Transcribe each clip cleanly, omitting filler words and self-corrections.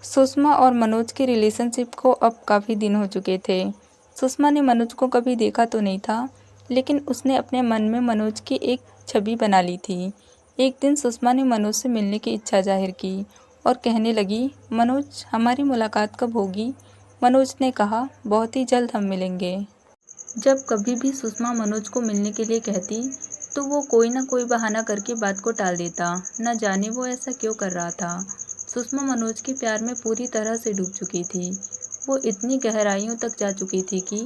सुषमा और मनोज की रिलेशनशिप को अब काफ़ी दिन हो चुके थे। सुषमा ने मनोज को कभी देखा तो नहीं था, लेकिन उसने अपने मन में मनोज की एक छवि बना ली थी। एक दिन सुषमा ने मनोज से मिलने की इच्छा जाहिर की और कहने लगी, मनोज, हमारी मुलाकात कब होगी? मनोज ने कहा, बहुत ही जल्द हम मिलेंगे। जब कभी भी सुषमा मनोज को मिलने के लिए कहती, तो वो कोई ना कोई बहाना करके बात को टाल देता। न जाने वो ऐसा क्यों कर रहा था। सुषमा मनोज के प्यार में पूरी तरह से डूब चुकी थी। वो इतनी गहराइयों तक जा चुकी थी कि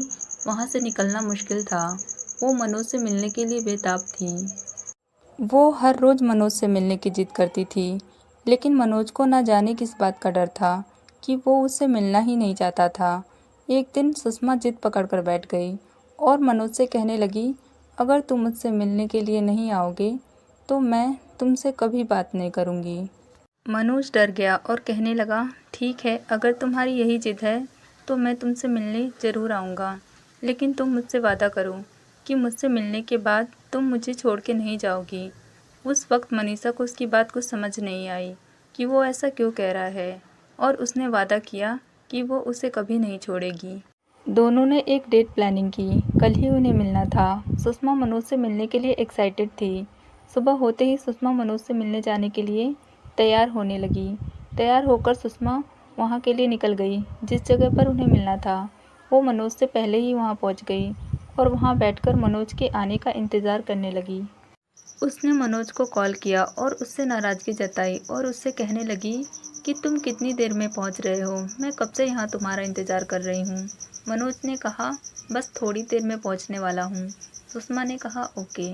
वहाँ से निकलना मुश्किल था। वो मनोज से मिलने के लिए बेताब थी। वो हर रोज़ मनोज से मिलने की जिद करती थी, लेकिन मनोज को न जाने किस बात का डर था कि वो उससे मिलना ही नहीं चाहता था। एक दिन सुषमा जिद पकड़कर बैठ गई और मनोज से कहने लगी, अगर तुम मुझसे मिलने के लिए नहीं आओगे तो मैं तुमसे कभी बात नहीं करूँगी। मनोज डर गया और कहने लगा, ठीक है, अगर तुम्हारी यही जिद है तो मैं तुमसे मिलने ज़रूर आऊँगा, लेकिन तुम मुझसे वादा करो कि मुझसे मिलने के बाद तुम मुझे छोड़ के नहीं जाओगी। उस वक्त मनीषा को उसकी बात कुछ समझ नहीं आई कि वो ऐसा क्यों कह रहा है, और उसने वादा किया कि वो उसे कभी नहीं छोड़ेगी। दोनों ने एक डेट प्लानिंग की। कल ही उन्हें मिलना था। सुषमा मनोज से मिलने के लिए एक्साइटेड थी। सुबह होते ही सुषमा मनोज से मिलने जाने के लिए तैयार होने लगी। तैयार होकर सुषमा वहाँ के लिए निकल गई जिस जगह पर उन्हें मिलना था। वो मनोज से पहले ही वहाँ पहुँच गई और वहाँ बैठकर मनोज के आने का इंतज़ार करने लगी। उसने मनोज को कॉल किया और उससे नाराज़गी जताई और उससे कहने लगी कि तुम कितनी देर में पहुंच रहे हो? मैं कब से यहाँ तुम्हारा इंतज़ार कर रही हूँ। मनोज ने कहा, बस थोड़ी देर में पहुँचने वाला हूँ। सुषमा ने कहा, ओके।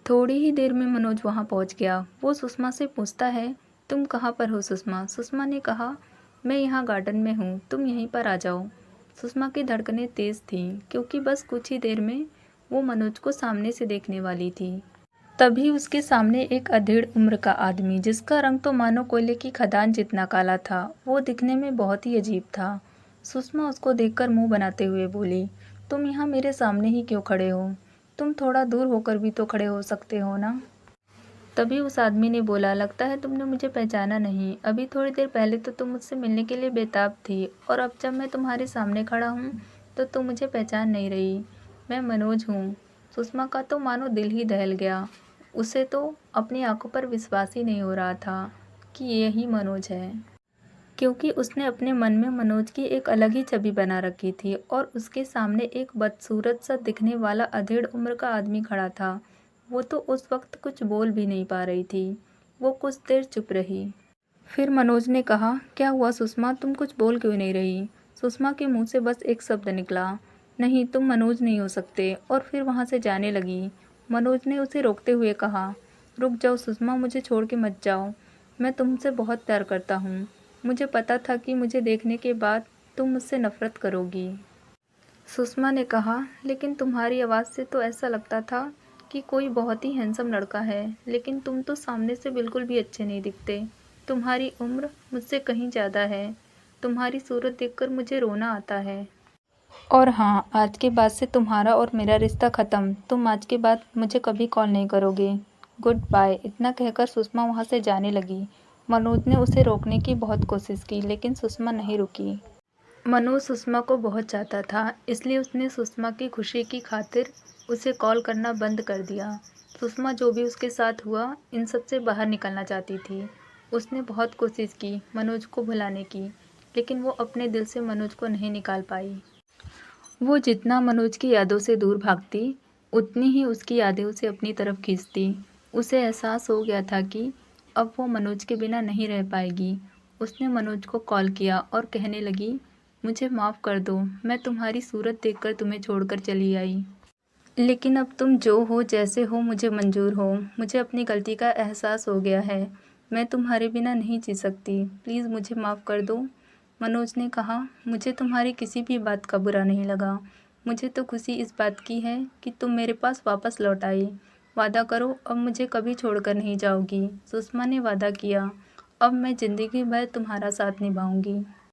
थोड़ी ही देर में मनोज वहाँ पहुँच गया। वो सुषमा से पूछता है, तुम कहाँ पर हो सुषमा? सुषमा ने कहा, मैं यहाँ गार्डन में हूँ, तुम यहीं पर आ जाओ। सुषमा की धड़कनें तेज़ थीं क्योंकि बस कुछ ही देर में वो मनोज को सामने से देखने वाली थी। तभी उसके सामने एक अधेड़ उम्र का आदमी, जिसका रंग तो मानो कोयले की खदान जितना काला था, वो दिखने में बहुत ही अजीब था। सुषमा उसको देखकर मुंह बनाते हुए बोली, तुम यहाँ मेरे सामने ही क्यों खड़े हो? तुम थोड़ा दूर होकर भी तो खड़े हो सकते हो ना। तभी उस आदमी ने बोला, लगता है तुमने मुझे पहचाना नहीं। अभी थोड़ी देर पहले तो तुम मुझसे मिलने के लिए बेताब थी, और अब जब मैं तुम्हारे सामने खड़ा हूँ तो तुम मुझे पहचान नहीं रही। मैं मनोज हूँ। सुषमा का तो मानो दिल ही दहल गया। उसे तो अपनी आंखों पर विश्वास ही नहीं हो रहा था कि यही मनोज है, क्योंकि उसने अपने मन में मनोज की एक अलग ही छवि बना रखी थी और उसके सामने एक बदसूरत सा दिखने वाला अधेड़ उम्र का आदमी खड़ा था। वो तो उस वक्त कुछ बोल भी नहीं पा रही थी। वो कुछ देर चुप रही। फिर मनोज ने कहा, क्या हुआ सुषमा, तुम कुछ बोल क्यों नहीं रही? सुषमा के मुंह से बस एक शब्द निकला, नहीं, तुम मनोज नहीं हो सकते, और फिर वहाँ से जाने लगी। मनोज ने उसे रोकते हुए कहा, रुक जाओ सुषमा, मुझे छोड़ के मत जाओ। मैं तुमसे बहुत प्यार करता हूँ। मुझे पता था कि मुझे देखने के बाद तुम मुझसे नफरत करोगी। सुषमा ने कहा, लेकिन तुम्हारी आवाज़ से तो ऐसा लगता था कि कोई बहुत ही हैंडसम लड़का है, लेकिन तुम तो सामने से बिल्कुल भी अच्छे नहीं दिखते। तुम्हारी उम्र मुझसे कहीं ज़्यादा है। तुम्हारी सूरत देखकर मुझे रोना आता है। और हाँ, आज के बाद से तुम्हारा और मेरा रिश्ता ख़त्म। तुम आज के बाद मुझे कभी कॉल नहीं करोगे। Good bye. इतना कहकर सुषमा वहाँ से जाने लगी। मनोज ने उसे रोकने की बहुत कोशिश की, लेकिन सुषमा नहीं रुकी। मनोज सुषमा को बहुत चाहता था, इसलिए उसने सुषमा की खुशी की खातिर उसे कॉल करना बंद कर दिया। सुषमा जो भी उसके साथ हुआ, इन सब से बाहर निकलना चाहती थी। उसने बहुत कोशिश की मनोज को भुलाने की, लेकिन वो अपने दिल से मनोज को नहीं निकाल पाई। वो जितना मनोज की यादों से दूर भागती, उतनी ही उसकी यादें उसे अपनी तरफ खींचती। उसे एहसास हो गया था कि अब वो मनोज के बिना नहीं रह पाएगी। उसने मनोज को कॉल किया और कहने लगी, मुझे माफ़ कर दो, मैं तुम्हारी सूरत देखकर तुम्हें छोड़कर चली आई। लेकिन अब तुम जो हो, जैसे हो, मुझे मंजूर हो। मुझे अपनी गलती का एहसास हो गया है। मैं तुम्हारे बिना नहीं जी सकती। प्लीज़ मुझे माफ़ कर दो। मनोज ने कहा, मुझे तुम्हारी किसी भी बात का बुरा नहीं लगा। मुझे तो खुशी इस बात की है कि तुम मेरे पास वापस लौट आई। वादा करो, अब मुझे कभी छोड़कर नहीं जाओगी। सुषमा ने वादा किया, अब मैं ज़िंदगी भर तुम्हारा साथ निभाऊंगी।